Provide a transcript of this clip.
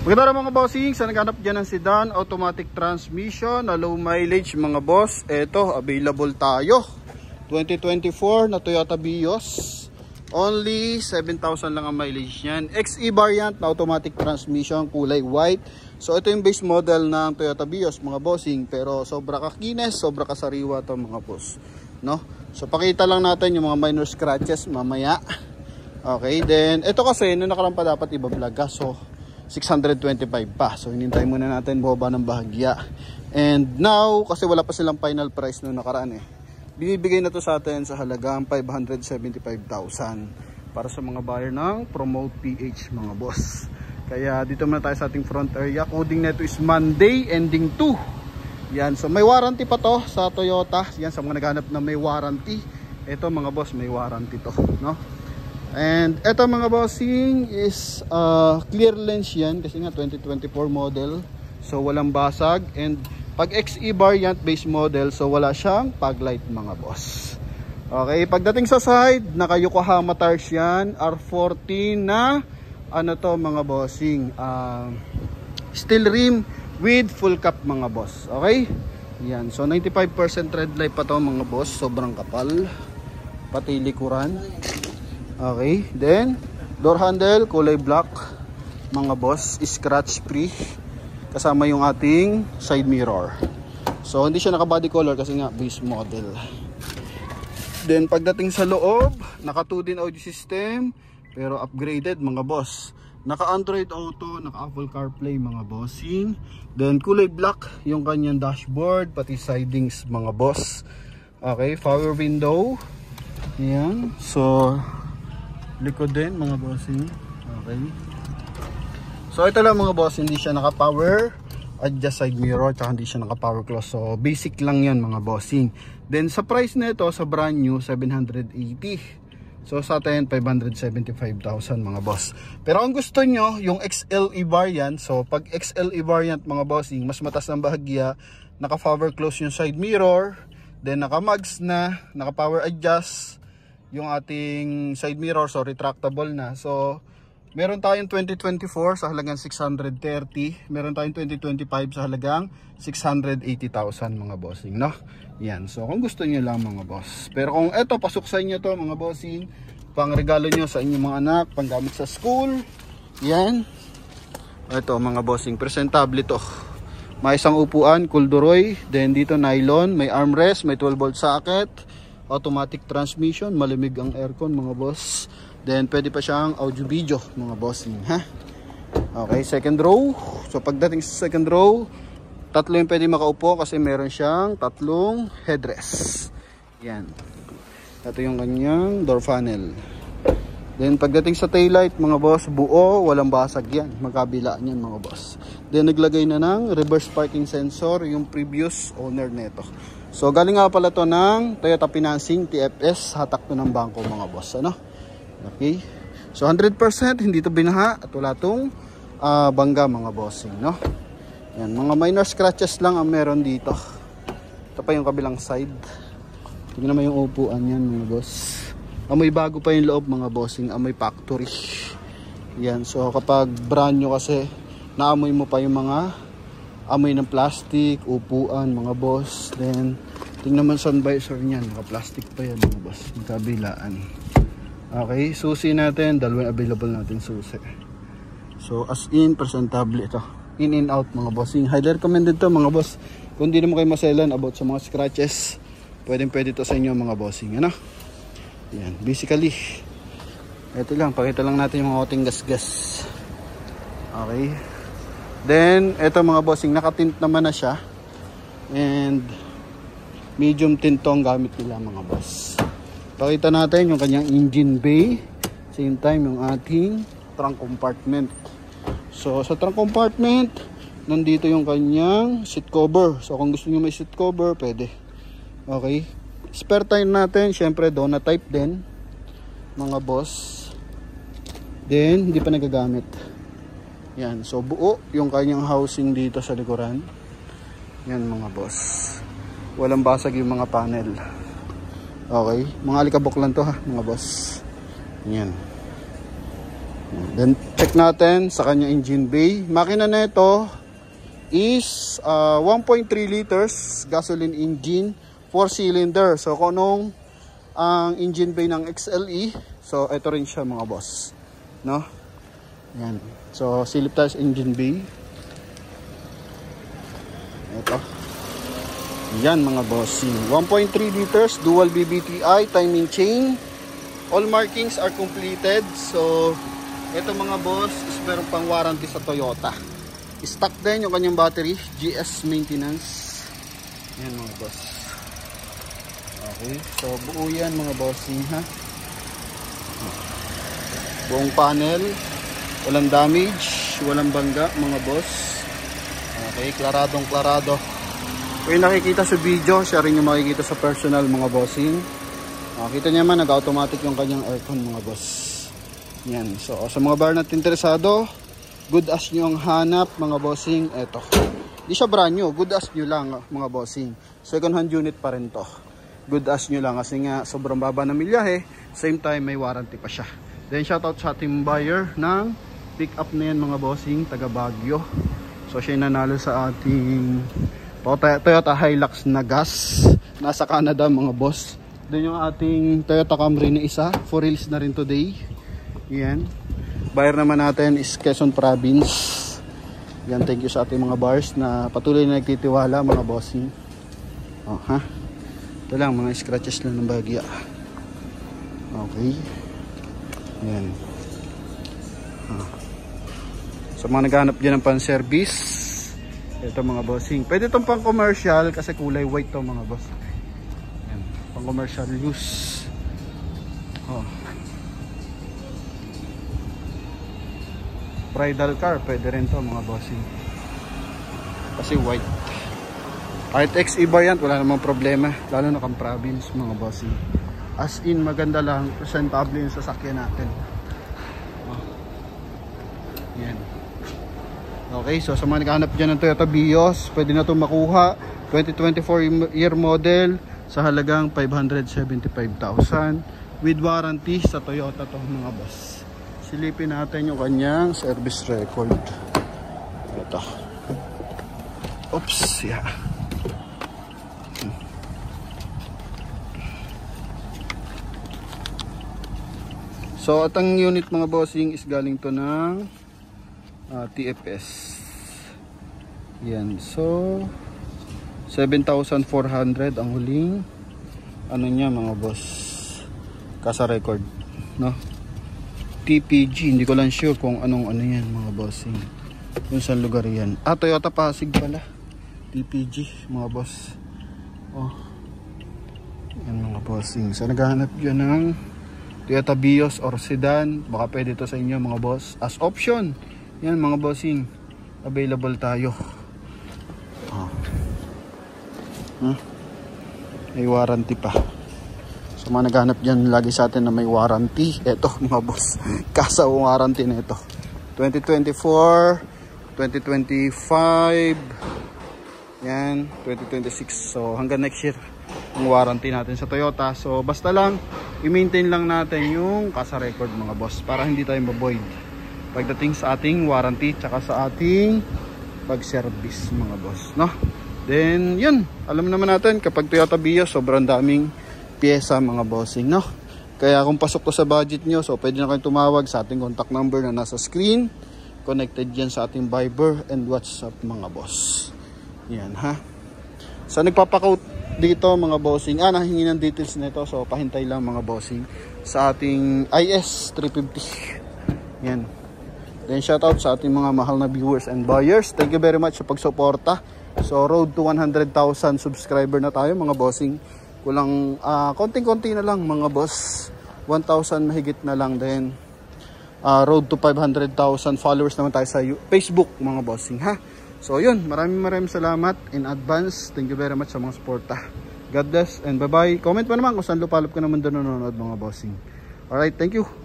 Maganda rin mga bossing, sa naghanap dyan ng sedan, automatic transmission, na low mileage mga boss. Ito, available tayo. 2024 na Toyota Vios. Only 7,000 lang ang mileage yan. XE variant na automatic transmission, kulay white. So ito yung base model ng Toyota Vios mga bossing. Pero sobra kakinis, sobra kasariwa ito mga boss, no? So pakita lang natin yung mga minor scratches mamaya. Okay, then ito kasi nung nakaraan pa dapat iba-vlog ka. So 625 pa. So hinintay muna natin baba ng bahagya. And now, kasi wala pa silang final price nung nakaraan binibigay na to sa atin sa halagang 575,000 para sa mga buyer ng Promote PH mga boss. Kaya dito muna tayo sa ating front area. Coding nito is Monday ending 2. Yan, so may warranty pa to sa Toyota. Yan, sa mga naghanap na may warranty. Ito mga boss, may warranty to, no? And ito mga bossing is clear lens yan kasi nga 2024 model. So walang basag. And pag XE variant base model, so wala siyang fog light mga boss. Okay, pagdating sa side, naka Yokohama tires yan. R14 na ano to mga bossing, steel rim with full cap mga boss. Okay, yan, so 95% red light pa to mga boss. Sobrang kapal, pati likuran. Okay, then door handle kulay black mga boss, scratch free, kasama yung ating side mirror. So hindi siya naka body color kasi nga base model. Then pagdating sa loob, naka 2 din audio system pero upgraded mga boss. Naka Android Auto, naka Apple CarPlay mga bossing. Then kulay black yung kanyang dashboard, pati sidings mga boss. Okay, power window. Yan, so likod din mga bossing. Okay, so ito lang mga boss, hindi siya naka power adjust side mirror, tsaka hindi siya naka power close. So basic lang yan mga bossing. Then sa price na ito, sa brand new 780. So sa atin 575,000 mga boss. Pero ang gusto nyo yung XLE variant, so pag XLE variant mga bossing, mas matas ng bahagya, naka power close yung side mirror, then naka mags na, naka power adjust yung ating side mirror, so retractable na. So meron tayong 2024 sa halagang 630, meron tayong 2025 sa halagang 680,000 mga bossing, no? Yan, so kung gusto niyo lang mga boss. Pero kung eto pasok sa inyo to mga bossing, pang regalo nyo sa inyong mga anak, pang gamit sa school, yan. Ito mga bossing, presentable to. May isang upuan, kulduroy, then dito nylon, may armrest, may 12 volt socket, automatic transmission, malamig ang aircon mga boss. Then pwede pa siyang audio video mga bossing, ha? Okay, second row. So pagdating sa second row, tatlo yung pwede makaupo kasi meron siyang tatlong headrest. Yan. Ito yung kanyang door panel. Then pagdating sa taillight mga boss, buo, walang basag yan. Magkabilaan yan mga boss. Then naglagay na ng reverse parking sensor yung previous owner nito. So galing nga pala to ng Toyota Financing TFS, hatak to ng bangko mga boss, ano? Okay. So 100% hindi to binaha at wala tong bangga mga bossing, no? Yan, mga minor scratches lang ang meron dito. Ito pa yung kabilang side. Tingnan mo yung upuan yan mga boss. Amoy bago pa yung loob mga bossing, amoy factory. Yan, so kapag brand new kasi, naamoy mo pa yung mga amoy ng plastic, upuan mga boss. Then tingnan mo sun visor niyan, mga plastic pa yan mga boss, magkabilaan. Okay, susi natin, dalawang available natin susi. So as in, presentable ito. In and out mga bossing. Highly recommended to mga boss. Kung di naman kayo maselan about sa mga scratches, pwede to sa inyo mga bossing, ano? Yan, basically ito lang, pakita lang natin yung mga ating gas-gas. Okay. Then, ito mga bossing, nakatint naman na siya. And medium tint to ang gamit nila mga boss. Pakita natin yung kanyang engine bay. Same time yung ating trunk compartment. So sa trunk compartment, nandito yung kanyang seat cover. So kung gusto niyo may seat cover, pwede. Okay. Spare tire natin, syempre donut type din mga boss. Then hindi pa nagagamit. Yan, so buo yung kanyang housing dito sa likuran. Yan mga boss. Walang basag yung mga panel. Okay, mga alikabok lang to ha mga boss. Yan. Then check natin sa kanyang engine bay. Makina na ito is 1.3 liters gasoline engine, 4 cylinder. So kung anong ang engine bay ng XLE, so ito rin siya mga boss, no? Yan. So silip tayo sa engine bay. Ito. Yan mga bossing. 1.3 liters, dual BBTI, timing chain. All markings are completed. So ito mga boss is meron pang warranty sa Toyota. Stock din yung kanyang battery, GS maintenance. Yan mga boss. Okay, so buo yan mga bossing ha. Buong panel, walang damage, walang bangga mga boss. Okay, klaradong klarado. Kung nakikita sa video, siya rin yung makikita sa personal mga bossing. Kita niya man, nag-automatic yung kanyang aircon mga boss. Yan, so sa mga bar natin interesado, good as nyo ang hanap mga bossing, eto. Di siya brand new, good as nyo lang mga bossing. Second hand unit pa rin to. Good as nyo lang kasi nga sobrang baba na milyahe, same time may warranty pa siya. Then shoutout sa ating buyer ng pick up na yan mga bossing, taga Baguio. So siya nanalo sa ating Toyota Hilux na gas, nasa Canada mga boss. Doon yung ating Toyota Camry na isa, for reels na rin today. Yan. Buyer naman natin is Quezon Province. Yan, thank you sa ating mga buyers na patuloy na nagtitiwala mga bossing. Oh, ha? Ito lang, mga scratches lang ng bagya. Okay. Yan. So mga naghahanap dyan ng pan-service, ito mga bossing. Pwede itong pang commercial kasi kulay white to mga boss. Yan. Pang commercial use. Oh. Bridal car, pwede rin to mga bossing. Kasi white. Kahit XE variant, wala namang problema. Lalo na kang province mga bossing. As in, maganda lang. Presentable yung sasakyan natin. Oh. Yan. Okay, so sa mga naghahanap dyan ng Toyota Vios, pwede na itong makuha. 2024 year model sa halagang 575,000 with warranty sa Toyota to mga boss. Silipin natin yung kanyang service record. Ito. Oops, yeah. So at ang unit mga bossing is galing to ng TFS. Yan. So 7,400 ang huling ano niya mga boss. Kasa record, no? TPG, hindi ko lang sure kung anong ano yan mga bossing. Kung saan lugar yan. Toyota Pasig pala. TPG mga boss. Oh. Yan mga bossing. So naghahanap dyan ng Toyota Vios or sedan. Baka pwede to sa inyo mga boss. As option. Yan mga bossing. Available tayo. Oh. May warranty pa. So mga naghanap dyan lagi sa atin na may warranty. Eto mga boss, kasa warranty na ito 2024, 2025, yan 2026. So hanggang next year ang warranty natin sa Toyota. So basta lang i-maintain lang natin yung kasa record mga boss para hindi tayo maboid pagdating sa ating warranty tsaka sa ating pag-service mga boss, no? Then yun, alam naman natin kapag Toyota Vios sobrang daming pyesa mga bossing, no? Kaya kung pasok to sa budget nyo, so pwede na kayong tumawag sa ating contact number na nasa screen. Connected yan sa ating Viber and WhatsApp mga boss. Yan ha. So nagpapakout dito mga bossing, nahingi ng details nito, so pahintay lang mga bossing sa ating IS 350. Yan. Then shoutout sa ating mga mahal na viewers and buyers. Thank you very much sa pagsuporta. So road to 100,000 subscriber na tayo mga bossing. Kulang konting-konti na lang mga boss. 1,000 mahigit na lang din. Road to 500,000 followers naman tayo sa Facebook mga bossing ha. So yun, maraming salamat in advance. Thank you very much sa mga suporta. God bless and bye bye. Comment pa naman kung saan lupalop ka naman doon nanonood mga bossing. Alright, thank you.